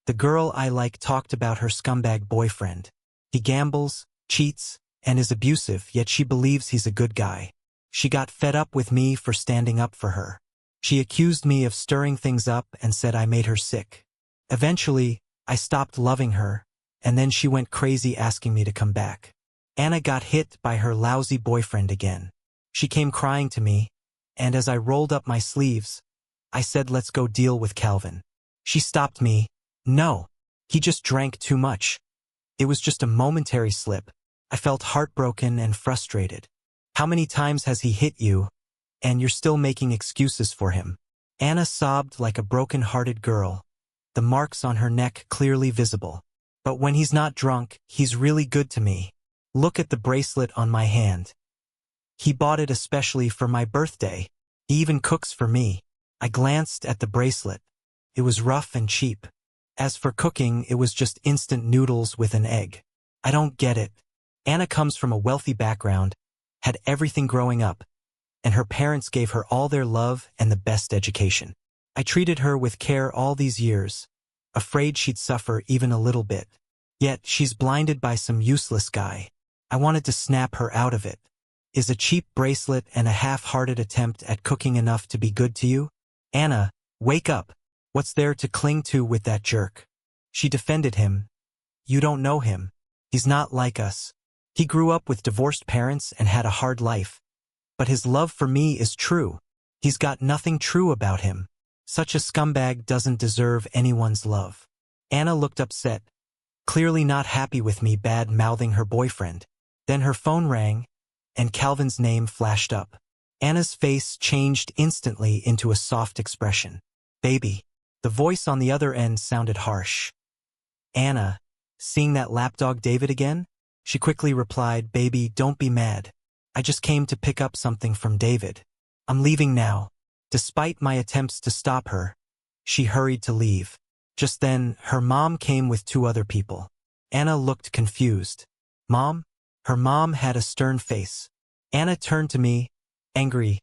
The girl I like talked about her scumbag boyfriend. He gambles, cheats, and is abusive, yet she believes he's a good guy. She got fed up with me for standing up for her. She accused me of stirring things up and said I made her sick. Eventually, I stopped loving her, and then she went crazy asking me to come back. Anna got hit by her lousy boyfriend again. She came crying to me, and as I rolled up my sleeves, I said let's go deal with Calvin. She stopped me. No, he just drank too much. It was just a momentary slip. I felt heartbroken and frustrated. How many times has he hit you, and you're still making excuses for him? Anna sobbed like a broken-hearted girl, the marks on her neck clearly visible. But when he's not drunk, he's really good to me. Look at the bracelet on my hand. He bought it especially for my birthday. He even cooks for me. I glanced at the bracelet. It was rough and cheap. As for cooking, it was just instant noodles with an egg. I don't get it. Anna comes from a wealthy background, had everything growing up, and her parents gave her all their love and the best education. I treated her with care all these years, afraid she'd suffer even a little bit. Yet she's blinded by some useless guy. I wanted to snap her out of it. Is a cheap bracelet and a half-hearted attempt at cooking enough to be good to you? Anna, wake up. What's there to cling to with that jerk? She defended him. You don't know him. He's not like us. He grew up with divorced parents and had a hard life. But his love for me is true. He's got nothing true about him. Such a scumbag doesn't deserve anyone's love. Anna looked upset, clearly not happy with me bad-mouthing her boyfriend. Then her phone rang, and Calvin's name flashed up. Anna's face changed instantly into a soft expression. Baby. The voice on the other end sounded harsh. Anna, seeing that lapdog David again? She quickly replied, Baby, don't be mad. I just came to pick up something from David. I'm leaving now. Despite my attempts to stop her, she hurried to leave. Just then, her mom came with 2 other people. Anna looked confused. Mom? Her mom had a stern face. Anna turned to me, angry.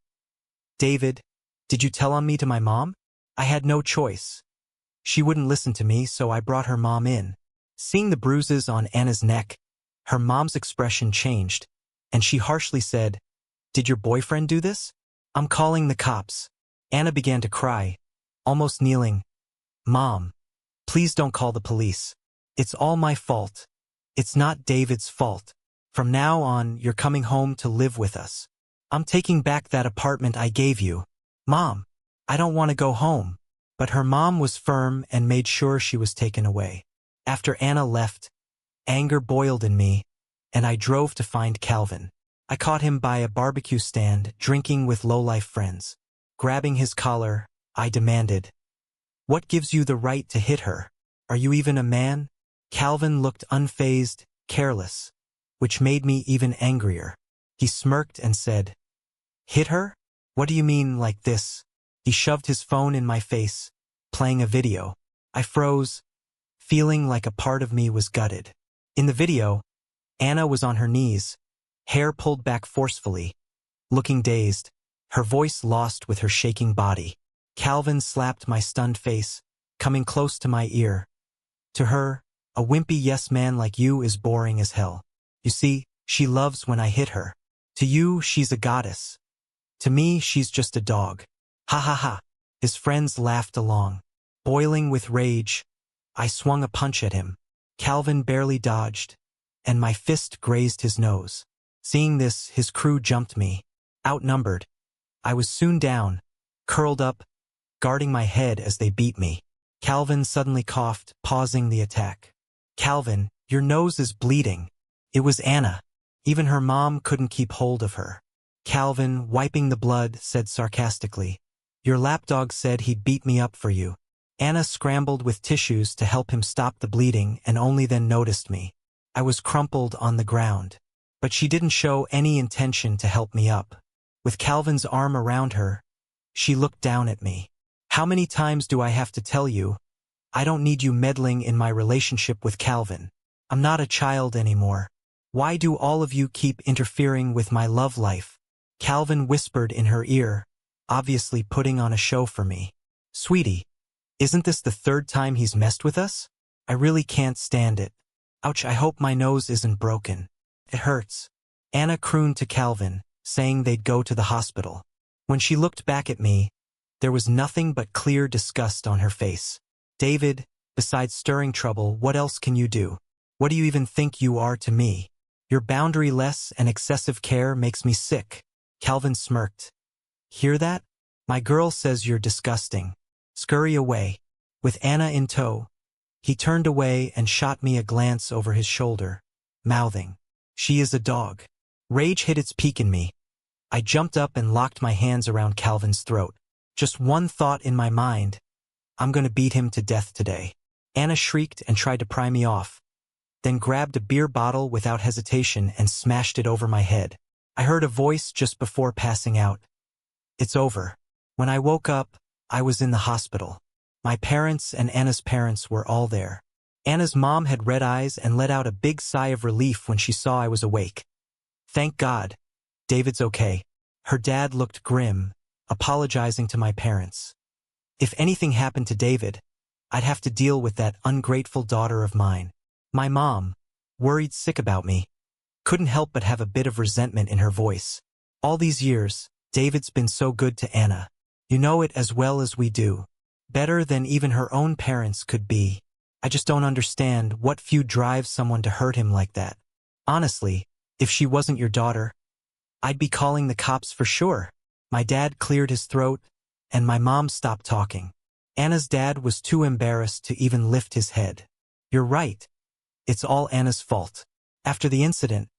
David, did you tell on me to my mom? I had no choice. She wouldn't listen to me, so I brought her mom in. Seeing the bruises on Anna's neck, her mom's expression changed, and she harshly said, Did your boyfriend do this? I'm calling the cops. Anna began to cry, almost kneeling. Mom, please don't call the police. It's all my fault. It's not David's fault. From now on, you're coming home to live with us. I'm taking back that apartment I gave you. Mom, I don't want to go home. But her mom was firm and made sure she was taken away. After Anna left, anger boiled in me, and I drove to find Calvin. I caught him by a barbecue stand, drinking with low-life friends. Grabbing his collar, I demanded, What gives you the right to hit her? Are you even a man? Calvin looked unfazed, careless, which made me even angrier. He smirked and said, Hit her? What do you mean like this? He shoved his phone in my face, playing a video. I froze, feeling like a part of me was gutted. In the video, Anna was on her knees, hair pulled back forcefully, looking dazed, her voice lost with her shaking body. Calvin slapped my stunned face, coming close to my ear. To her, a wimpy yes man like you is boring as hell. You see, she loves when I hit her. To you, she's a goddess. To me, she's just a dog. Ha ha ha. His friends laughed along. Boiling with rage, I swung a punch at him. Calvin barely dodged, and my fist grazed his nose. Seeing this, his crew jumped me. Outnumbered, I was soon down, curled up, guarding my head as they beat me. Calvin suddenly coughed, pausing the attack. Calvin, your nose is bleeding. It was Anna. Even her mom couldn't keep hold of her. Calvin, wiping the blood, said sarcastically, Your lapdog said he'd beat me up for you. Anna scrambled with tissues to help him stop the bleeding and only then noticed me. I was crumpled on the ground. But she didn't show any intention to help me up. With Calvin's arm around her, she looked down at me. How many times do I have to tell you? I don't need you meddling in my relationship with Calvin. I'm not a child anymore. Why do all of you keep interfering with my love life? Calvin whispered in her ear, obviously putting on a show for me. Sweetie, isn't this the 3rd time he's messed with us? I really can't stand it. Ouch, I hope my nose isn't broken. It hurts. Anna crooned to Calvin, saying they'd go to the hospital. When she looked back at me, there was nothing but clear disgust on her face. David, besides stirring trouble, what else can you do? What do you even think you are to me? Your boundary-less and excessive care makes me sick. Calvin smirked. Hear that? My girl says you're disgusting. Scurry away. With Anna in tow, he turned away and shot me a glance over his shoulder, mouthing, "She is a dog." Rage hit its peak in me. I jumped up and locked my hands around Calvin's throat. Just one thought in my mind. I'm gonna beat him to death today. Anna shrieked and tried to pry me off, then grabbed a beer bottle without hesitation and smashed it over my head. I heard a voice just before passing out. It's over. When I woke up, I was in the hospital. My parents and Anna's parents were all there. Anna's mom had red eyes and let out a big sigh of relief when she saw I was awake. Thank God. David's okay. Her dad looked grim, apologizing to my parents. If anything happened to David, I'd have to deal with that ungrateful daughter of mine. My mom, worried sick about me, couldn't help but have a bit of resentment in her voice. All these years, David's been so good to Anna. You know it as well as we do. Better than even her own parents could be. I just don't understand what feud drives someone to hurt him like that. Honestly, if she wasn't your daughter, I'd be calling the cops for sure. My dad cleared his throat, and my mom stopped talking. Anna's dad was too embarrassed to even lift his head. You're right. It's all Anna's fault. After the incident,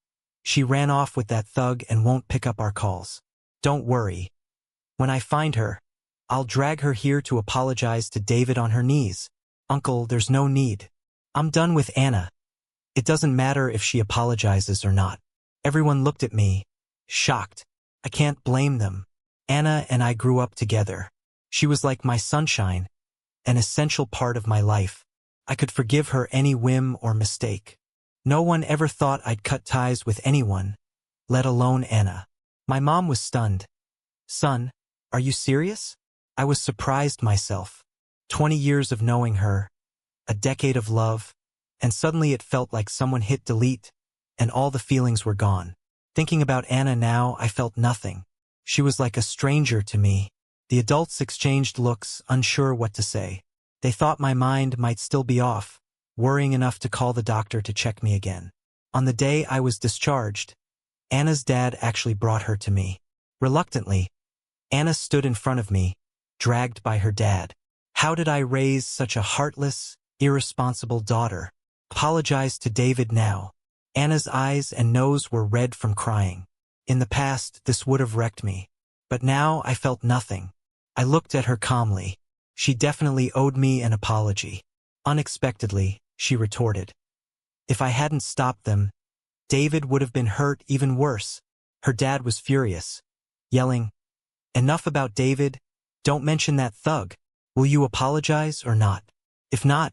she ran off with that thug and won't pick up our calls. Don't worry. When I find her, I'll drag her here to apologize to David on her knees. Uncle, there's no need. I'm done with Anna. It doesn't matter if she apologizes or not. Everyone looked at me, shocked. I can't blame them. Anna and I grew up together. She was like my sunshine, an essential part of my life. I could forgive her any whim or mistake. No one ever thought I'd cut ties with anyone, let alone Anna. My mom was stunned. Son, are you serious? I was surprised myself. 20 years of knowing her, a decade of love, and suddenly it felt like someone hit delete, and all the feelings were gone. Thinking about Anna now, I felt nothing. She was like a stranger to me. The adults exchanged looks, unsure what to say. They thought my mind might still be off, worrying enough to call the doctor to check me again. On the day I was discharged, Anna's dad actually brought her to me. Reluctantly, Anna stood in front of me, dragged by her dad. How did I raise such a heartless, irresponsible daughter? Apologized to David now. Anna's eyes and nose were red from crying. In the past, this would have wrecked me. But now I felt nothing. I looked at her calmly. She definitely owed me an apology. Unexpectedly, she retorted. If I hadn't stopped them, David would have been hurt even worse. Her dad was furious, yelling, "Enough about David. Don't mention that thug. Will you apologize or not? If not,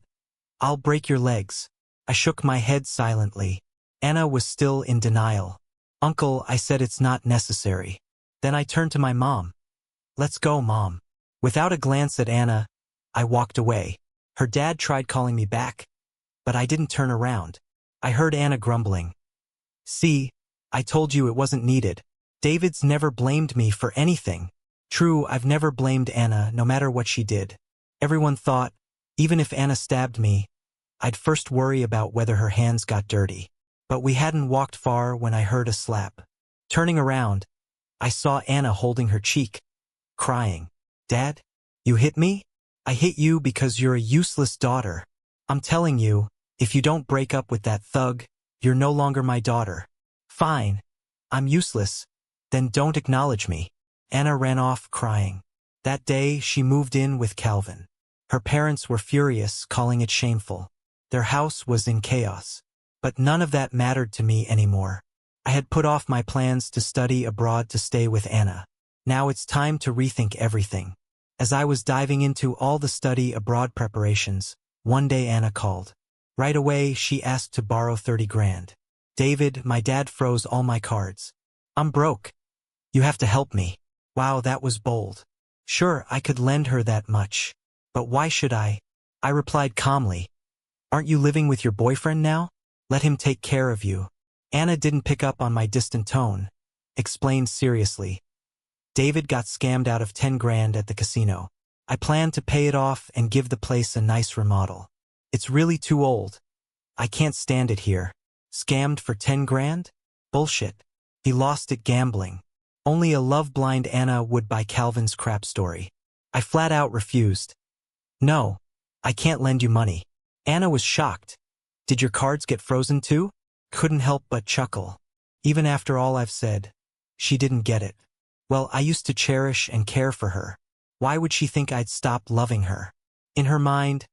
I'll break your legs." I shook my head silently. Anna was still in denial. "Uncle," I said, "it's not necessary." Then I turned to my mom. "Let's go, Mom." Without a glance at Anna, I walked away. Her dad tried calling me back, but I didn't turn around. I heard Anna grumbling. "See, I told you it wasn't needed. David's never blamed me for anything." True, I've never blamed Anna, no matter what she did. Everyone thought, even if Anna stabbed me, I'd first worry about whether her hands got dirty. But we hadn't walked far when I heard a slap. Turning around, I saw Anna holding her cheek, crying. "Dad, you hit me? I hit you because you're a useless daughter. I'm telling you, if you don't break up with that thug, you're no longer my daughter." "Fine. I'm useless. Then don't acknowledge me." Anna ran off crying. That day, she moved in with Calvin. Her parents were furious, calling it shameful. Their house was in chaos. But none of that mattered to me anymore. I had put off my plans to study abroad to stay with Anna. Now it's time to rethink everything. As I was diving into all the study abroad preparations, one day Anna called. Right away, she asked to borrow 30 grand. "David, my dad froze all my cards. I'm broke. You have to help me." Wow, that was bold. Sure, I could lend her that much. But why should I? I replied calmly. Aren't you living with your boyfriend now? Let him take care of you. Anna didn't pick up on my distant tone. Explained seriously. David got scammed out of 10 grand at the casino. I planned to pay it off and give the place a nice remodel. It's really too old. I can't stand it here. Scammed for 10 grand? Bullshit. He lost it gambling. Only a love-blind Anna would buy Calvin's crap story. I flat out refused. No, I can't lend you money. Anna was shocked. Did your cards get frozen too? Couldn't help but chuckle. Even after all I've said, she didn't get it. Well, I used to cherish and care for her. Why would she think I'd stop loving her? In her mind,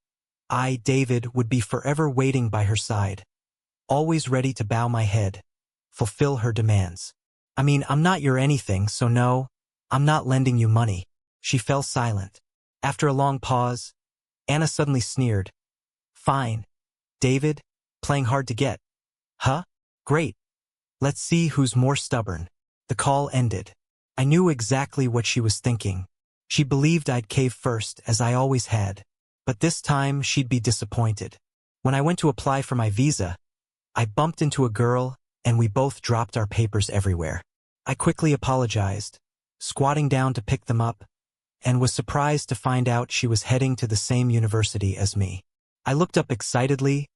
I, David, would be forever waiting by her side. Always ready to bow my head. Fulfill her demands. I mean, I'm not your anything, so no, I'm not lending you money. She fell silent. After a long pause, Anna suddenly sneered. Fine. David, playing hard to get. Huh? Great. Let's see who's more stubborn. The call ended. I knew exactly what she was thinking. She believed I'd cave first, as I always had. But this time, she'd be disappointed. When I went to apply for my visa, I bumped into a girl, and we both dropped our papers everywhere. I quickly apologized, squatting down to pick them up, and was surprised to find out she was heading to the same university as me. I looked up excitedly.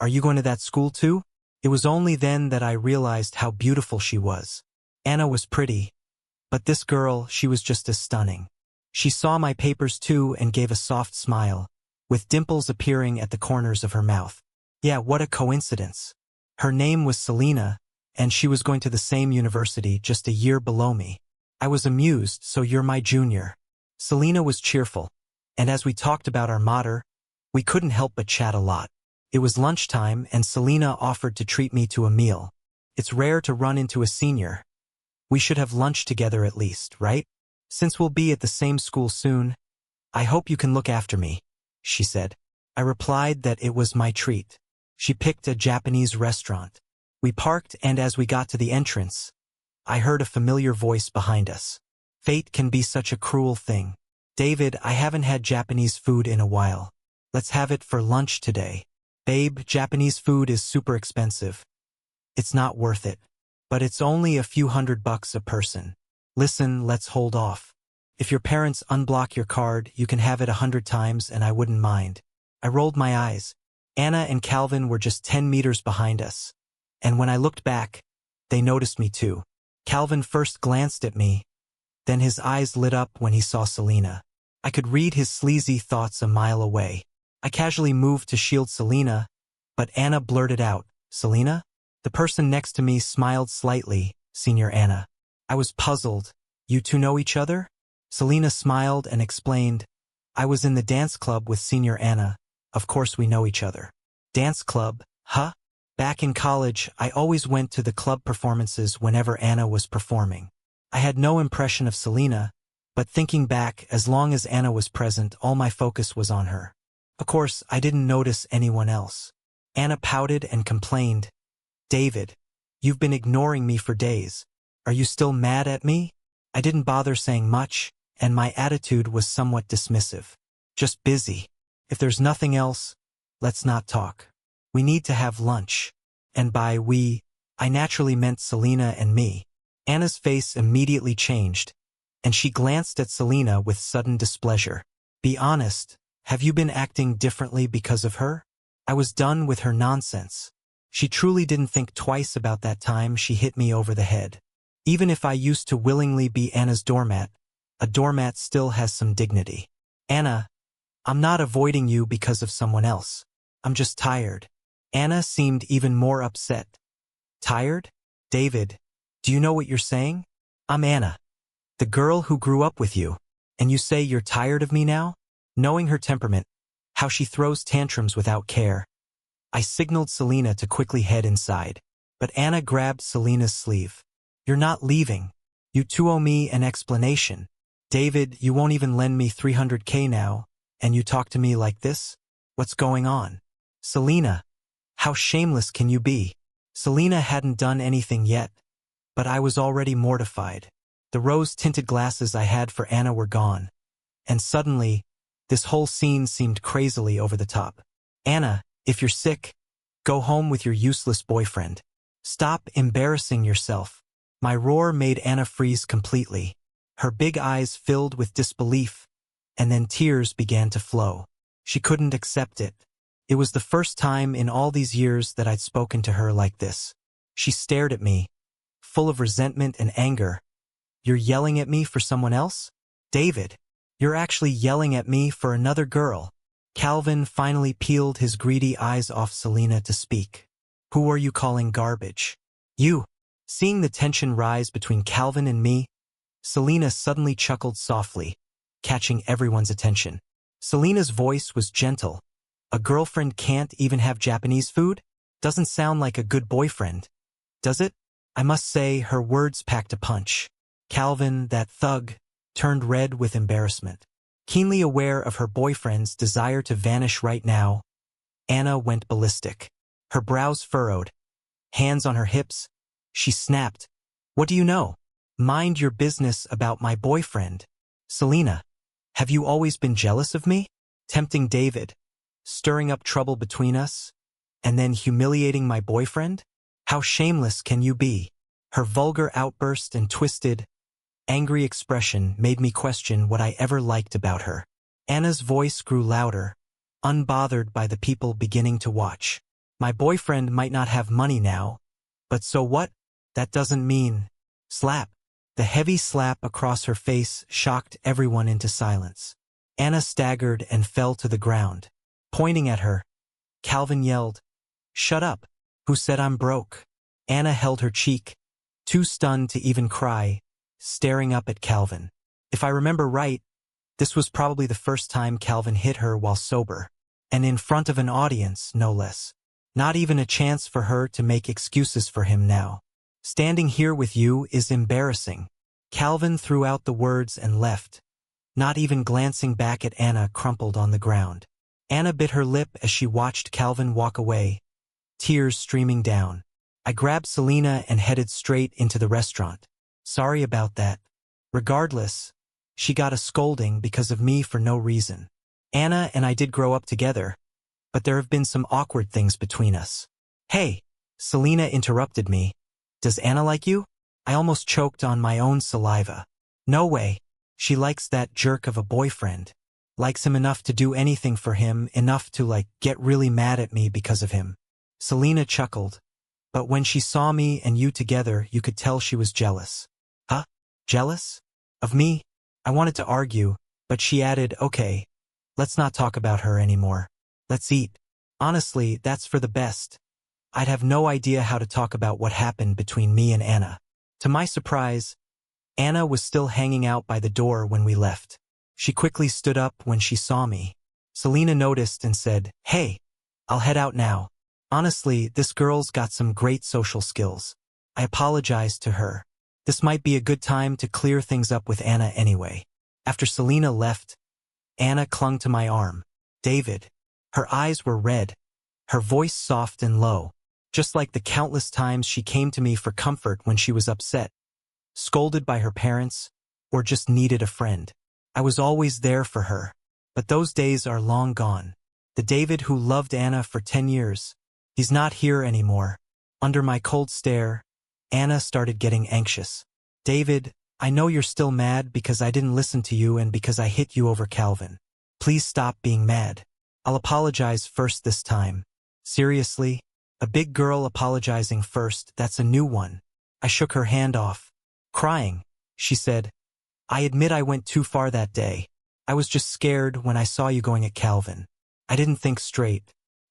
Are you going to that school too? It was only then that I realized how beautiful she was. Anna was pretty, but this girl, she was just as stunning. She saw my papers too and gave a soft smile, with dimples appearing at the corners of her mouth. Yeah, what a coincidence. Her name was Selena, and she was going to the same university just a year below me. I was amused, so you're my junior. Selena was cheerful, and as we talked about our mater, we couldn't help but chat a lot. It was lunchtime, and Selena offered to treat me to a meal. It's rare to run into a senior. We should have lunch together at least, right? Since we'll be at the same school soon, I hope you can look after me, she said. I replied that it was my treat. She picked a Japanese restaurant. We parked, and as we got to the entrance, I heard a familiar voice behind us. Fate can be such a cruel thing. David, I haven't had Japanese food in a while. Let's have it for lunch today. Babe, Japanese food is super expensive. It's not worth it. But it's only a few $100 a person. Listen, let's hold off. If your parents unblock your card, you can have it 100 times and I wouldn't mind. I rolled my eyes. Anna and Calvin were just 10 meters behind us. And when I looked back, they noticed me too. Calvin first glanced at me, then his eyes lit up when he saw Selena. I could read his sleazy thoughts a mile away. I casually moved to shield Selena, but Anna blurted out, Selena? The person next to me smiled slightly, Senior Anna. I was puzzled. You two know each other? Selena smiled and explained, I was in the dance club with Senior Anna. Of course we know each other. Dance club, huh? Back in college, I always went to the club performances whenever Anna was performing. I had no impression of Selena, but thinking back, as long as Anna was present, all my focus was on her. Of course, I didn't notice anyone else. Anna pouted and complained, David, you've been ignoring me for days. Are you still mad at me? I didn't bother saying much, and my attitude was somewhat dismissive. Just busy. If there's nothing else, let's not talk. We need to have lunch. And by we, I naturally meant Selena and me. Anna's face immediately changed, and she glanced at Selena with sudden displeasure. Be honest, have you been acting differently because of her? I was done with her nonsense. She truly didn't think twice about that time she hit me over the head. Even if I used to willingly be Anna's doormat, a doormat still has some dignity. Anna, I'm not avoiding you because of someone else. I'm just tired. Anna seemed even more upset. Tired? David, do you know what you're saying? I'm Anna, the girl who grew up with you, and you say you're tired of me now? Knowing her temperament, how she throws tantrums without care, I signaled Selena to quickly head inside, but Anna grabbed Selena's sleeve. You're not leaving. You two owe me an explanation. David, you won't even lend me $300K now, and you talk to me like this? What's going on? Selena, how shameless can you be? Selena hadn't done anything yet, but I was already mortified. The rose-tinted glasses I had for Anna were gone, and suddenly, this whole scene seemed crazily over the top. Anna, If you're sick, go home with your useless boyfriend. Stop embarrassing yourself. My roar made Anna freeze completely. Her big eyes filled with disbelief, and then tears began to flow. She couldn't accept it. It was the first time in all these years that I'd spoken to her like this. She stared at me, full of resentment and anger. You're yelling at me for someone else? David, you're actually yelling at me for another girl. Calvin finally peeled his greedy eyes off Selena to speak. Who are you calling garbage? You. Seeing the tension rise between Calvin and me, Selena suddenly chuckled softly, catching everyone's attention. Selena's voice was gentle. A girlfriend can't even have Japanese food? Doesn't sound like a good boyfriend, does it? I must say her words packed a punch. Calvin, that thug, turned red with embarrassment. Keenly aware of her boyfriend's desire to vanish right now, Anna went ballistic. Her brows furrowed, hands on her hips. She snapped. What do you know? Mind your business about my boyfriend. Selena, have you always been jealous of me? Tempting David, stirring up trouble between us, and then humiliating my boyfriend? How shameless can you be? Her vulgar outburst and twisted, angry expression made me question what I ever liked about her. Anna's voice grew louder, unbothered by the people beginning to watch. My boyfriend might not have money now, but so what? That doesn't mean... Slap. The heavy slap across her face shocked everyone into silence. Anna staggered and fell to the ground. Pointing at her, Calvin yelled, "Shut up! Who said I'm broke?" Anna held her cheek, too stunned to even cry, staring up at Calvin. If I remember right, this was probably the first time Calvin hit her while sober, and in front of an audience, no less. Not even a chance for her to make excuses for him now. Standing here with you is embarrassing. Calvin threw out the words and left, not even glancing back at Anna crumpled on the ground. Anna bit her lip as she watched Calvin walk away, tears streaming down. I grabbed Selena and headed straight into the restaurant. Sorry about that. Regardless, she got a scolding because of me for no reason. Anna and I did grow up together, but there have been some awkward things between us. Hey, Selena interrupted me. Does Anna like you? I almost choked on my own saliva. No way. She likes that jerk of a boyfriend. Likes him enough to do anything for him, enough to get really mad at me because of him. Selena chuckled. But when she saw me and you together, you could tell she was jealous. Huh? Jealous? Of me? I wanted to argue, but she added, okay, let's not talk about her anymore. Let's eat. Honestly, that's for the best. I'd have no idea how to talk about what happened between me and Anna. To my surprise, Anna was still hanging out by the door when we left. She quickly stood up when she saw me. Selena noticed and said, "Hey, I'll head out now. Honestly, this girl's got some great social skills." I apologized to her. This might be a good time to clear things up with Anna anyway. After Selena left, Anna clung to my arm. David. Her eyes were red, her voice soft and low, just like the countless times she came to me for comfort when she was upset, scolded by her parents, or just needed a friend. I was always there for her, but those days are long gone. The David who loved Anna for 10 years, he's not here anymore. Under my cold stare, Anna started getting anxious. David, I know you're still mad because I didn't listen to you and because I hit you over Calvin. Please stop being mad. I'll apologize first this time. Seriously? A big girl apologizing first, that's a new one. I shook her hand off. Crying, she said, I admit I went too far that day. I was just scared when I saw you going at Calvin. I didn't think straight.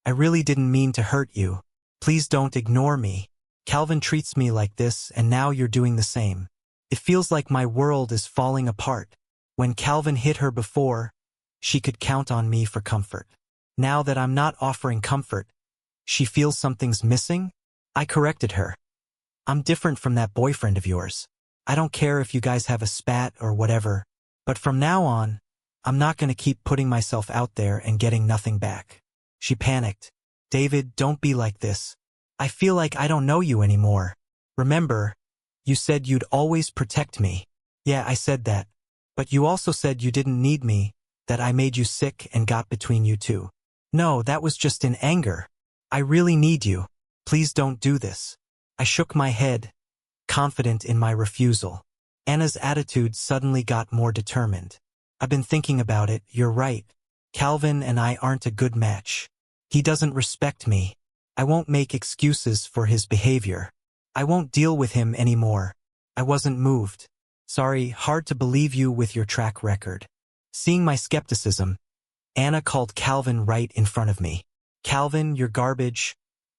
I really didn't mean to hurt you. Please don't ignore me. Calvin treats me like this and now you're doing the same. It feels like my world is falling apart. When Calvin hit her before, she could count on me for comfort. Now that I'm not offering comfort, she feels something's missing? I corrected her. I'm different from that boyfriend of yours. I don't care if you guys have a spat or whatever, but from now on, I'm not going to keep putting myself out there and getting nothing back. She panicked. David, don't be like this. I feel like I don't know you anymore. Remember, you said you'd always protect me. Yeah, I said that. But you also said you didn't need me, that I made you sick and got between you two. No, that was just in anger. I really need you. Please don't do this. I shook my head, confident in my refusal. Anna's attitude suddenly got more determined. I've been thinking about it, you're right. Calvin and I aren't a good match. He doesn't respect me. I won't make excuses for his behavior. I won't deal with him anymore. I wasn't moved. Sorry, hard to believe you with your track record. Seeing my skepticism, Anna called Calvin right in front of me. Calvin, you're garbage.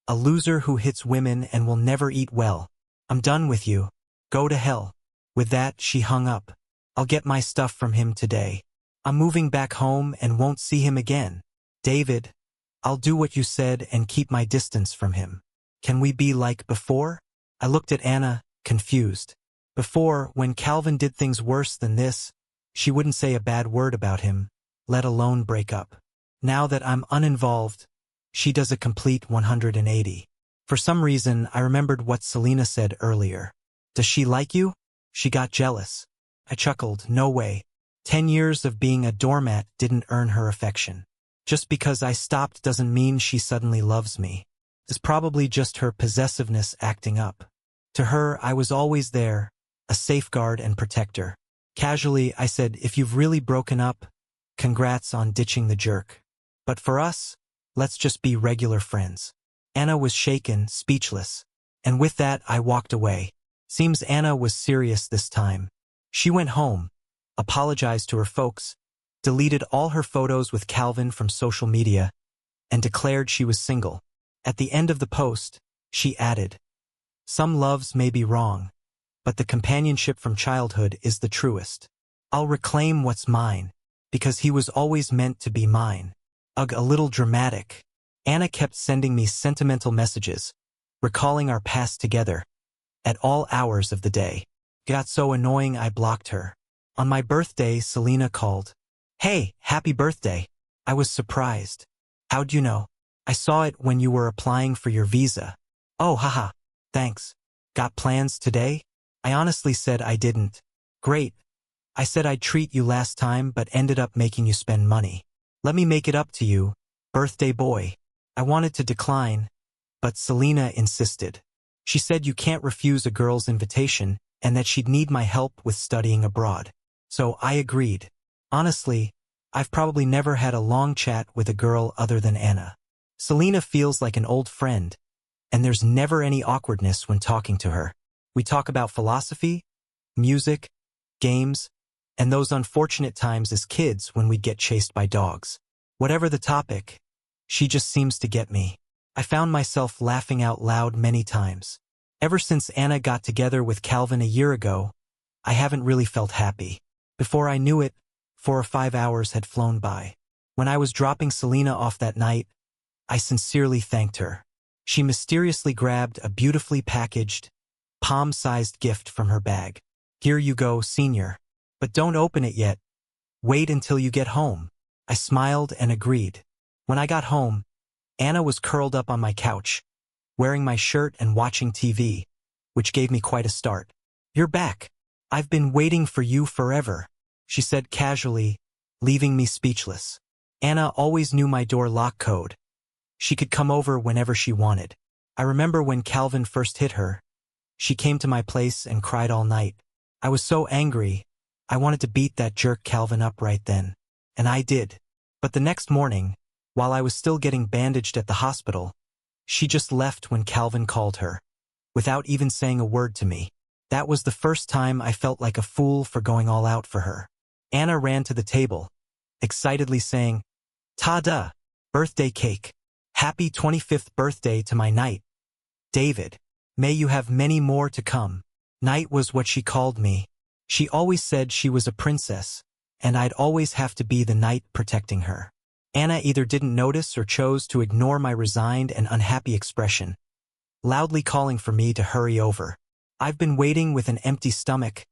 A loser who hits women and will never eat well. I'm done with you. Go to hell. With that, she hung up. I'll get my stuff from him today. I'm moving back home and won't see him again. David, I'll do what you said and keep my distance from him. Can we be like before? I looked at Anna, confused. Before, when Calvin did things worse than this, she wouldn't say a bad word about him, let alone break up. Now that I'm uninvolved, she does a complete 180. For some reason, I remembered what Selena said earlier. Does she like you? She got jealous. I chuckled, no way. 10 years of being a doormat didn't earn her affection. Just because I stopped doesn't mean she suddenly loves me. It's probably just her possessiveness acting up. To her, I was always there, a safeguard and protector. Casually, I said, if you've really broken up, congrats on ditching the jerk. But for us, let's just be regular friends. Anna was shaken, speechless. And with that, I walked away. Seems Anna was serious this time. She went home, apologized to her folks, deleted all her photos with Calvin from social media, and declared she was single. At the end of the post, she added, some loves may be wrong, but the companionship from childhood is the truest. I'll reclaim what's mine, because he was always meant to be mine. Ugh, a little dramatic. Anna kept sending me sentimental messages, recalling our past together, at all hours of the day. It got so annoying I blocked her. On my birthday, Selena called. Hey, happy birthday. I was surprised. How'd you know? I saw it when you were applying for your visa. Oh, haha. Thanks. Got plans today? I honestly said I didn't. Great. I said I'd treat you last time but ended up making you spend money. Let me make it up to you, birthday boy. I wanted to decline, but Selena insisted. She said you can't refuse a girl's invitation and that she'd need my help with studying abroad. So I agreed. Honestly, I've probably never had a long chat with a girl other than Anna. Selena feels like an old friend, and there's never any awkwardness when talking to her. We talk about philosophy, music, games, and those unfortunate times as kids when we'd get chased by dogs. Whatever the topic, she just seems to get me. I found myself laughing out loud many times. Ever since Anna got together with Calvin a year ago, I haven't really felt happy. Before I knew it, 4 or 5 hours had flown by. When I was dropping Selena off that night, I sincerely thanked her. She mysteriously grabbed a beautifully packaged, palm-sized gift from her bag. Here you go, senior. But don't open it yet. Wait until you get home. I smiled and agreed. When I got home, Anna was curled up on my couch, wearing my shirt and watching TV, which gave me quite a start. You're back. I've been waiting for you forever, she said casually, leaving me speechless. Anna always knew my door lock code. She could come over whenever she wanted. I remember when Calvin first hit her. She came to my place and cried all night. I was so angry, I wanted to beat that jerk Calvin up right then. And I did. But the next morning, while I was still getting bandaged at the hospital, she just left when Calvin called her, without even saying a word to me. That was the first time I felt like a fool for going all out for her. Anna ran to the table, excitedly saying, "Ta-da! Birthday cake. Happy 25th birthday to my knight. David. May you have many more to come." Knight was what she called me. She always said she was a princess, and I'd always have to be the knight protecting her. Anna either didn't notice or chose to ignore my resigned and unhappy expression, loudly calling for me to hurry over. I've been waiting with an empty stomach.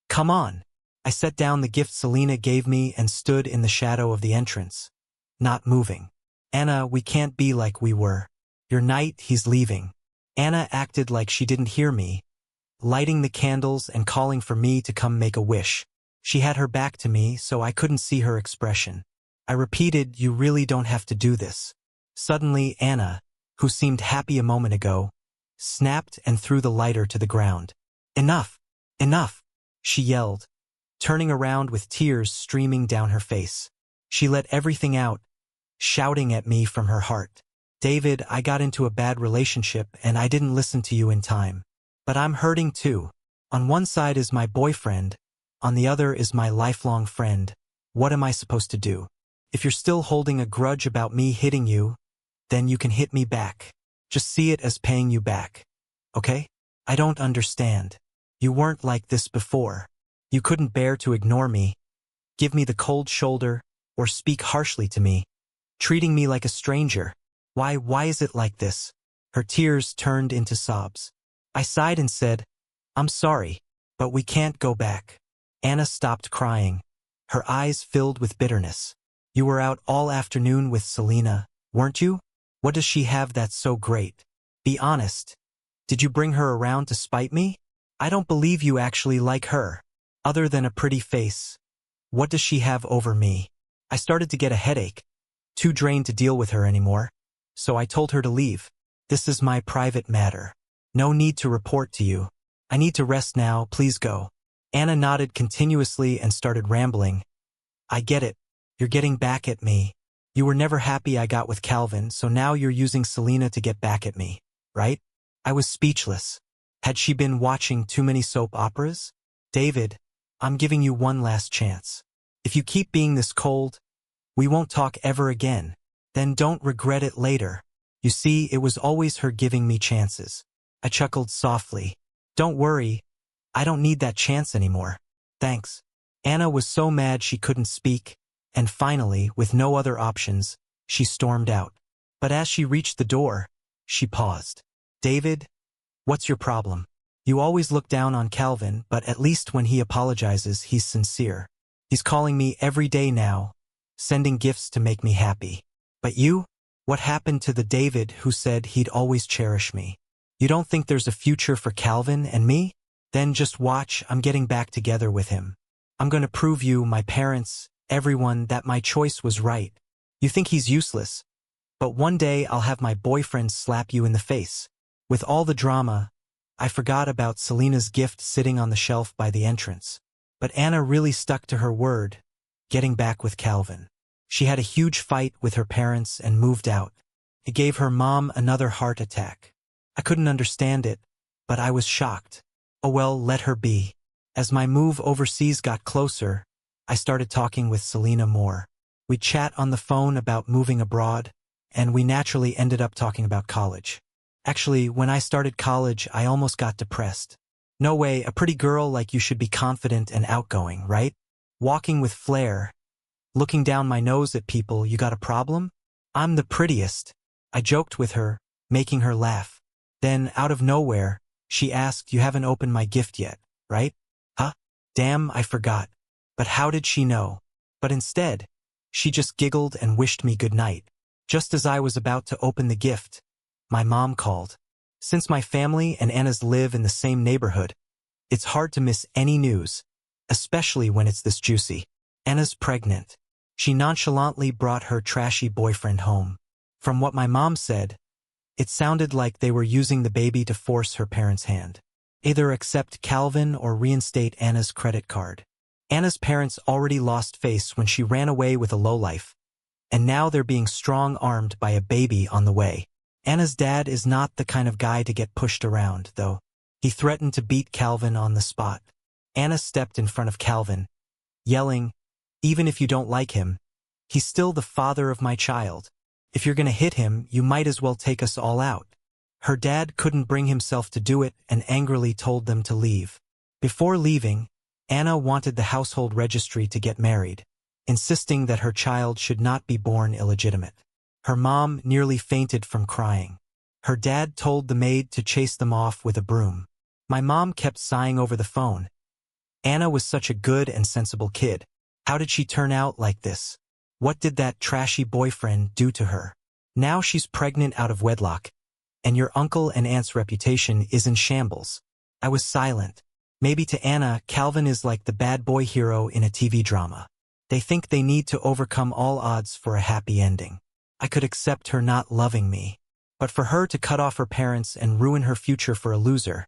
Come on. I set down the gift Selena gave me and stood in the shadow of the entrance, not moving. Anna, we can't be like we were. Your knight, he's leaving. Anna acted like she didn't hear me, lighting the candles and calling for me to come make a wish. She had her back to me, so I couldn't see her expression. I repeated, you really don't have to do this. Suddenly, Anna, who seemed happy a moment ago, snapped and threw the lighter to the ground. Enough! Enough! She yelled, turning around with tears streaming down her face. She let everything out, shouting at me from her heart. David, I got into a bad relationship and I didn't listen to you in time. But I'm hurting too. On one side is my boyfriend, on the other is my lifelong friend. What am I supposed to do? If you're still holding a grudge about me hitting you, then you can hit me back. Just see it as paying you back. Okay? I don't understand. You weren't like this before. You couldn't bear to ignore me, give me the cold shoulder, or speak harshly to me, treating me like a stranger. Why is it like this? Her tears turned into sobs. I sighed and said, I'm sorry, but we can't go back. Anna stopped crying, her eyes filled with bitterness. You were out all afternoon with Selena, weren't you? What does she have that's so great? Be honest. Did you bring her around to spite me? I don't believe you actually like her. Other than a pretty face, what does she have over me? I started to get a headache, too drained to deal with her anymore. So I told her to leave. This is my private matter. No need to report to you. I need to rest now, please go. Anna nodded continuously and started rambling. I get it. You're getting back at me. You were never happy I got with Calvin, so now you're using Selena to get back at me, right? I was speechless. Had she been watching too many soap operas? David, I'm giving you one last chance. If you keep being this cold, we won't talk ever again. Then don't regret it later. You see, it was always her giving me chances. I chuckled softly. Don't worry, I don't need that chance anymore. Thanks. Anna was so mad she couldn't speak, and finally, with no other options, she stormed out. But as she reached the door, she paused. David, what's your problem? You always look down on Calvin, but at least when he apologizes, he's sincere. He's calling me every day now, sending gifts to make me happy. But you? What happened to the David who said he'd always cherish me? You don't think there's a future for Calvin and me? Then just watch, I'm getting back together with him. I'm going to prove you, my parents, everyone, that my choice was right. You think he's useless, but one day I'll have my boyfriend slap you in the face. With all the drama, I forgot about Selena's gift sitting on the shelf by the entrance. But Anna really stuck to her word, getting back with Calvin. She had a huge fight with her parents and moved out. It gave her mom another heart attack. I couldn't understand it, but I was shocked. Oh well, let her be. As my move overseas got closer, I started talking with Selena more. We'd chat on the phone about moving abroad, and we naturally ended up talking about college. Actually, when I started college, I almost got depressed. No way, a pretty girl like you should be confident and outgoing, right? Walking with flair. Looking down my nose at people, you got a problem? I'm the prettiest. I joked with her, making her laugh. Then, out of nowhere, she asked, you haven't opened my gift yet, right? Huh? Damn, I forgot. But how did she know? But instead, she just giggled and wished me good night. Just as I was about to open the gift, my mom called. Since my family and Anna's live in the same neighborhood, it's hard to miss any news, especially when it's this juicy. Anna's pregnant. She nonchalantly brought her trashy boyfriend home. From what my mom said, it sounded like they were using the baby to force her parents' hand. Either accept Calvin or reinstate Anna's credit card. Anna's parents already lost face when she ran away with a lowlife, and now they're being strong-armed by a baby on the way. Anna's dad is not the kind of guy to get pushed around, though. He threatened to beat Calvin on the spot. Anna stepped in front of Calvin, yelling, even if you don't like him, he's still the father of my child. If you're gonna hit him, you might as well take us all out. Her dad couldn't bring himself to do it and angrily told them to leave. Before leaving, Anna wanted the household registry to get married, insisting that her child should not be born illegitimate. Her mom nearly fainted from crying. Her dad told the maid to chase them off with a broom. My mom kept sighing over the phone. Anna was such a good and sensible kid. How did she turn out like this? What did that trashy boyfriend do to her? Now she's pregnant out of wedlock, and your uncle and aunt's reputation is in shambles. I was silent. Maybe to Anna, Calvin is like the bad boy hero in a TV drama. They think they need to overcome all odds for a happy ending. I could accept her not loving me. But for her to cut off her parents and ruin her future for a loser,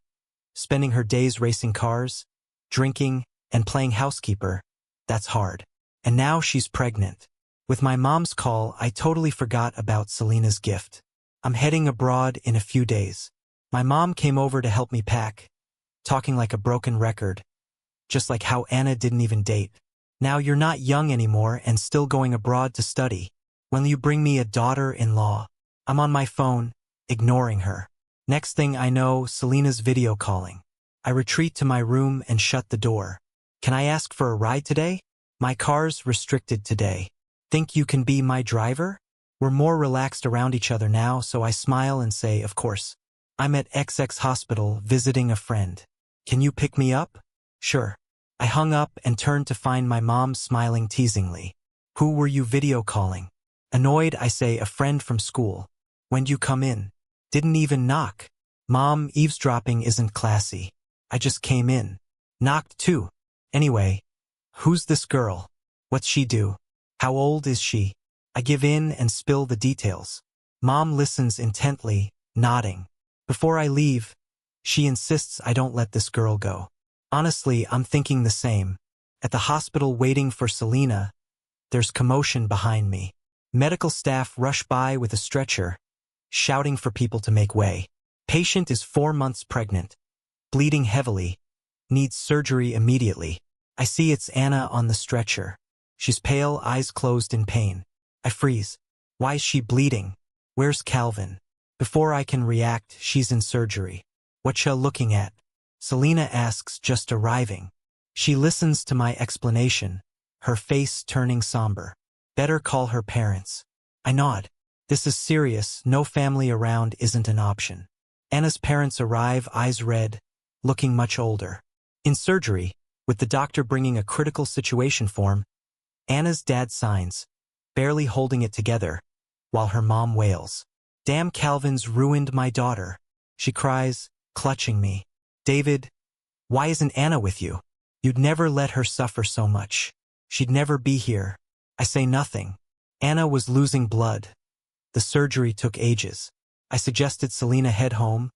spending her days racing cars, drinking, and playing housekeeper, that's hard. And now she's pregnant. With my mom's call, I totally forgot about Selena's gift. I'm heading abroad in a few days. My mom came over to help me pack, talking like a broken record, just like how Anna didn't even date. Now you're not young anymore and still going abroad to study. When will you bring me a daughter-in-law? I'm on my phone, ignoring her. Next thing I know, Selena's video calling. I retreat to my room and shut the door. Can I ask for a ride today? My car's restricted today. Think you can be my driver? We're more relaxed around each other now, so I smile and say, of course. I'm at XX hospital visiting a friend. Can you pick me up? Sure. I hung up and turned to find my mom smiling teasingly. Who were you video calling? Annoyed, I say, a friend from school. When'd you come in? Didn't even knock. Mom, eavesdropping isn't classy. I just came in. Knocked too. Anyway, who's this girl? What's she do? How old is she? I give in and spill the details. Mom listens intently, nodding. Before I leave, she insists I don't let this girl go. Honestly, I'm thinking the same. At the hospital waiting for Selena, there's commotion behind me. Medical staff rush by with a stretcher, shouting for people to make way. Patient is 4 months pregnant, bleeding heavily, needs surgery immediately. I see it's Anna on the stretcher. She's pale, eyes closed in pain. I freeze. Why is she bleeding? Where's Calvin? Before I can react, she's in surgery. What's she looking at? Selena asks, just arriving. She listens to my explanation, her face turning somber. Better call her parents. I nod. This is serious, no family around isn't an option. Anna's parents arrive, eyes red, looking much older. In surgery, with the doctor bringing a critical situation form, Anna's dad signs, barely holding it together, while her mom wails. Damn, Calvin's ruined my daughter. She cries, clutching me. David, why isn't Anna with you? You'd never let her suffer so much. She'd never be here. I say nothing. Anna was losing blood. The surgery took ages. I suggested Selena head home,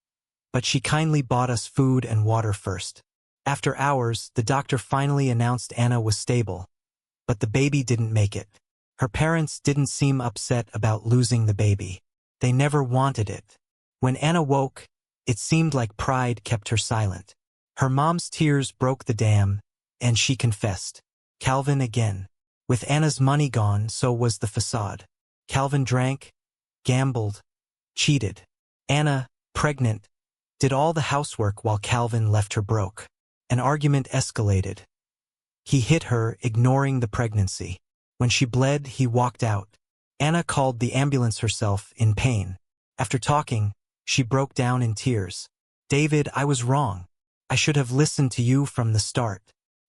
but she kindly bought us food and water first. After hours, the doctor finally announced Anna was stable, but the baby didn't make it. Her parents didn't seem upset about losing the baby. They never wanted it. When Anna woke, it seemed like pride kept her silent. Her mom's tears broke the dam, and she confessed. Calvin again. With Anna's money gone, so was the facade. Calvin drank, gambled, cheated. Anna, pregnant, did all the housework while Calvin left her broke. An argument escalated. He hit her, ignoring the pregnancy. When she bled, he walked out. Anna called the ambulance herself, in pain. After talking, she broke down in tears. David, I was wrong. I should have listened to you from the start.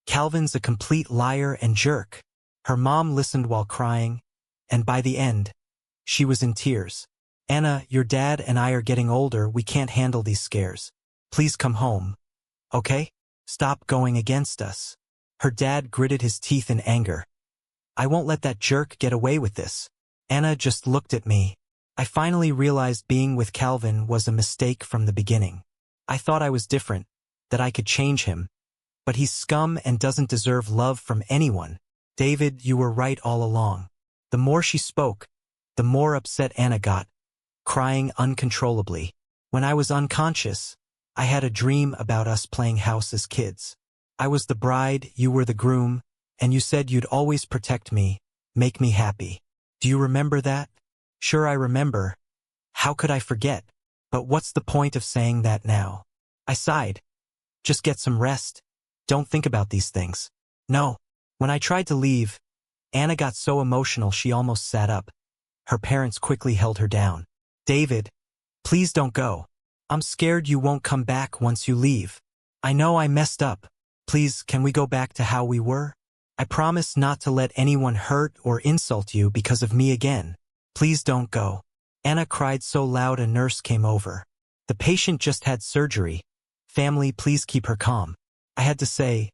Calvin's a complete liar and jerk. Her mom listened while crying, and by the end, she was in tears. Anna, your dad and I are getting older, we can't handle these scares. Please come home. Okay? Stop going against us. Her dad gritted his teeth in anger. I won't let that jerk get away with this. Anna just looked at me. I finally realized being with Calvin was a mistake from the beginning. I thought I was different, that I could change him. But he's scum and doesn't deserve love from anyone. David, you were right all along. The more she spoke, the more upset Anna got, crying uncontrollably. When I was unconscious, I had a dream about us playing house as kids. I was the bride, you were the groom, and you said you'd always protect me, make me happy. Do you remember that? Sure, I remember. How could I forget? But what's the point of saying that now? I sighed. Just get some rest. Don't think about these things. No. When I tried to leave, Anna got so emotional she almost sat up. Her parents quickly held her down. David, please don't go. I'm scared you won't come back once you leave. I know I messed up. Please, can we go back to how we were? I promise not to let anyone hurt or insult you because of me again. Please don't go. Anna cried so loud a nurse came over. The patient just had surgery. Family, please keep her calm. I had to say,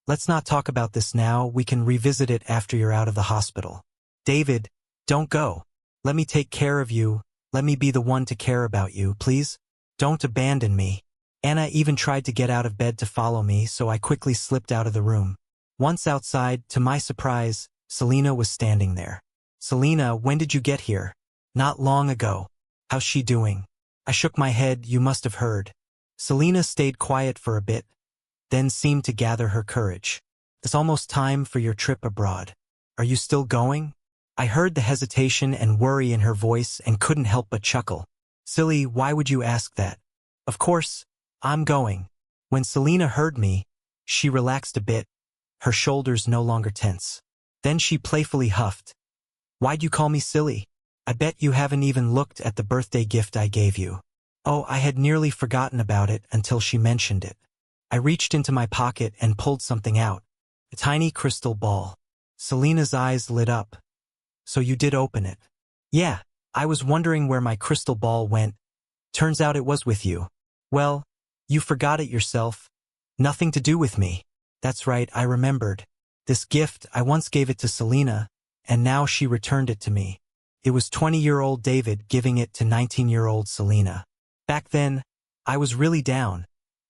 Let's not talk about this now, we can revisit it after you're out of the hospital. David, don't go. Let me take care of you. Let me be the one to care about you, please. Don't abandon me. Anna even tried to get out of bed to follow me, so I quickly slipped out of the room. Once outside, to my surprise, Selena was standing there. Selena, when did you get here? Not long ago. How's she doing? I shook my head, you must have heard. Selena stayed quiet for a bit, then seemed to gather her courage. It's almost time for your trip abroad. Are you still going? I heard the hesitation and worry in her voice and couldn't help but chuckle. Silly, why would you ask that? Of course, I'm going. When Selena heard me, she relaxed a bit, her shoulders no longer tense. Then she playfully huffed. Why'd you call me silly? I bet you haven't even looked at the birthday gift I gave you. Oh, I had nearly forgotten about it until she mentioned it. I reached into my pocket and pulled something out. A tiny crystal ball. Selena's eyes lit up. So you did open it? Yeah, I was wondering where my crystal ball went. Turns out it was with you. Well, you forgot it yourself. Nothing to do with me. That's right, I remembered. This gift, I once gave it to Selena, and now she returned it to me. It was 20-year-old David giving it to 19-year-old Selena. Back then, I was really down.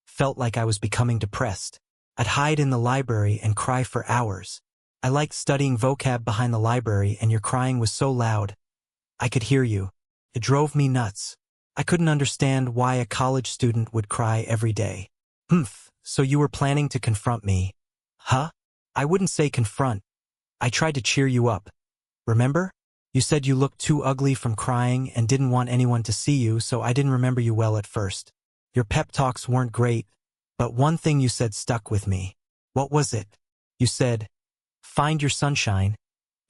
Felt like I was becoming depressed. I'd hide in the library and cry for hours. I liked studying vocab behind the library, and your crying was so loud. I could hear you. It drove me nuts. I couldn't understand why a college student would cry every day. So you were planning to confront me. Huh? I wouldn't say confront. I tried to cheer you up. Remember? You said you looked too ugly from crying and didn't want anyone to see you, so I didn't remember you well at first. Your pep talks weren't great, but one thing you said stuck with me. What was it? You said, find your sunshine,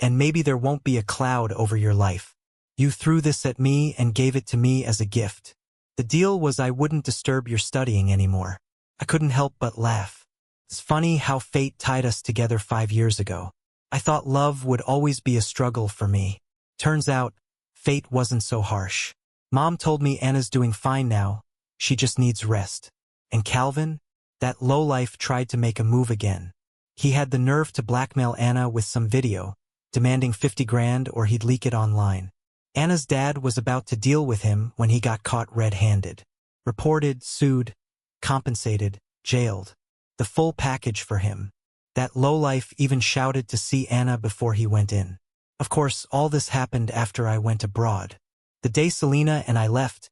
and maybe there won't be a cloud over your life. You threw this at me and gave it to me as a gift. The deal was I wouldn't disturb your studying anymore. I couldn't help but laugh. It's funny how fate tied us together 5 years ago. I thought love would always be a struggle for me. Turns out, fate wasn't so harsh. Mom told me Anna's doing fine now. She just needs rest. And Calvin, that lowlife, tried to make a move again. He had the nerve to blackmail Anna with some video, demanding 50 grand or he'd leak it online. Anna's dad was about to deal with him when he got caught red-handed. Reported, sued, compensated, jailed. The full package for him. That lowlife even shouted to see Anna before he went in. Of course, all this happened after I went abroad. The day Selena and I left,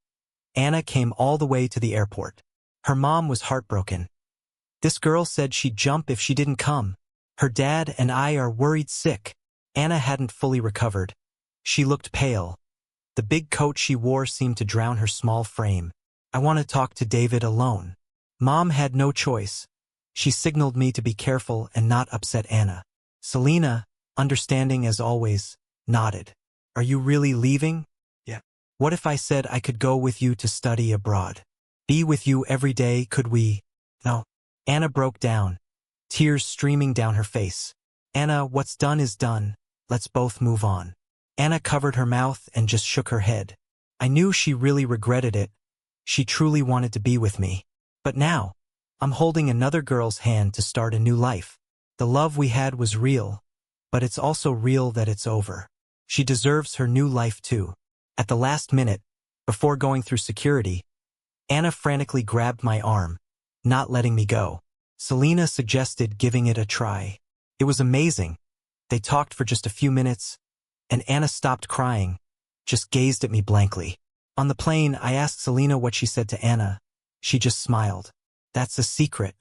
Anna came all the way to the airport. Her mom was heartbroken. This girl said she'd jump if she didn't come. Her dad and I are worried sick. Anna hadn't fully recovered. She looked pale. The big coat she wore seemed to drown her small frame. I want to talk to David alone. Mom had no choice. She signaled me to be careful and not upset Anna. Selena, understanding as always, nodded. Are you really leaving? Yeah. What if I said I could go with you to study abroad? Be with you every day, could we? No. Anna broke down, tears streaming down her face. Anna, what's done is done. Let's both move on. Anna covered her mouth and just shook her head. I knew she really regretted it. She truly wanted to be with me. But now, I'm holding another girl's hand to start a new life. The love we had was real, but it's also real that it's over. She deserves her new life too. At the last minute, before going through security, Anna frantically grabbed my arm, not letting me go. Selena suggested giving it a try. It was amazing. They talked for just a few minutes, and Anna stopped crying, just gazed at me blankly. On the plane, I asked Selena what she said to Anna. She just smiled. That's a secret.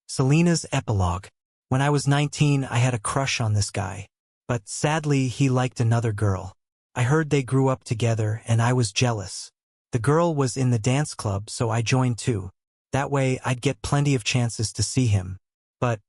Selena's epilogue. When I was 19, I had a crush on this guy. But sadly, he liked another girl. I heard they grew up together, and I was jealous. The girl was in the dance club, so I joined too. That way, I'd get plenty of chances to see him. But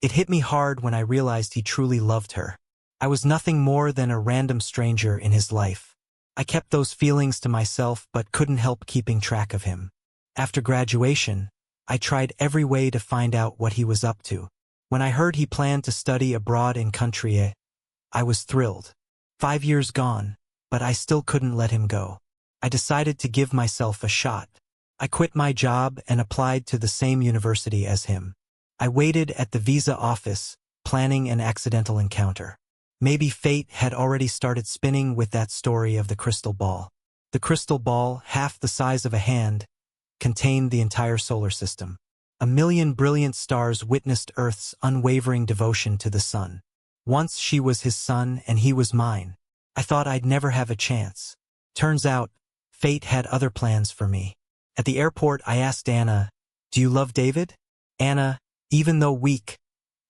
it hit me hard when I realized he truly loved her. I was nothing more than a random stranger in his life. I kept those feelings to myself but couldn't help keeping track of him. After graduation, I tried every way to find out what he was up to. When I heard he planned to study abroad in country, I was thrilled. 5 years gone, but I still couldn't let him go. I decided to give myself a shot. I quit my job and applied to the same university as him. I waited at the visa office, planning an accidental encounter. Maybe fate had already started spinning with that story of the crystal ball. The crystal ball, half the size of a hand, contained the entire solar system. A million brilliant stars witnessed Earth's unwavering devotion to the sun. Once she was his son and he was mine. I thought I'd never have a chance. Turns out, fate had other plans for me. At the airport, I asked Anna, "Do you love David?" Anna, even though weak,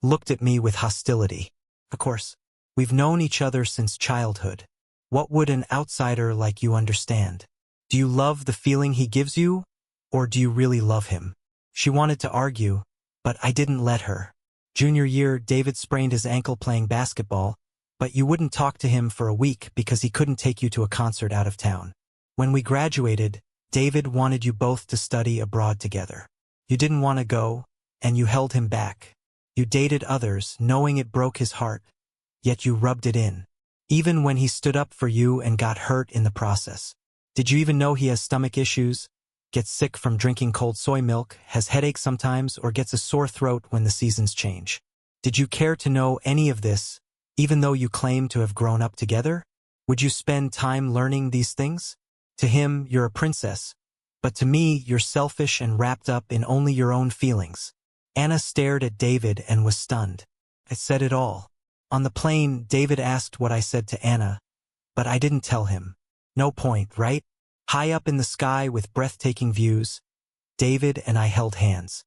looked at me with hostility. Of course, we've known each other since childhood. What would an outsider like you understand? Do you love the feeling he gives you, or do you really love him? She wanted to argue, but I didn't let her. Junior year, David sprained his ankle playing basketball, but you wouldn't talk to him for a week because he couldn't take you to a concert out of town. When we graduated, David wanted you both to study abroad together. You didn't want to go, and you held him back. You dated others, knowing it broke his heart, yet you rubbed it in. Even when he stood up for you and got hurt in the process. Did you even know he has stomach issues, gets sick from drinking cold soy milk, has headaches sometimes, or gets a sore throat when the seasons change? Did you care to know any of this, even though you claim to have grown up together? Would you spend time learning these things? To him, you're a princess, but to me, you're selfish and wrapped up in only your own feelings. Anna stared at David and was stunned. I said it all. On the plane, David asked what I said to Anna, but I didn't tell him. No point, right? High up in the sky with breathtaking views, David and I held hands.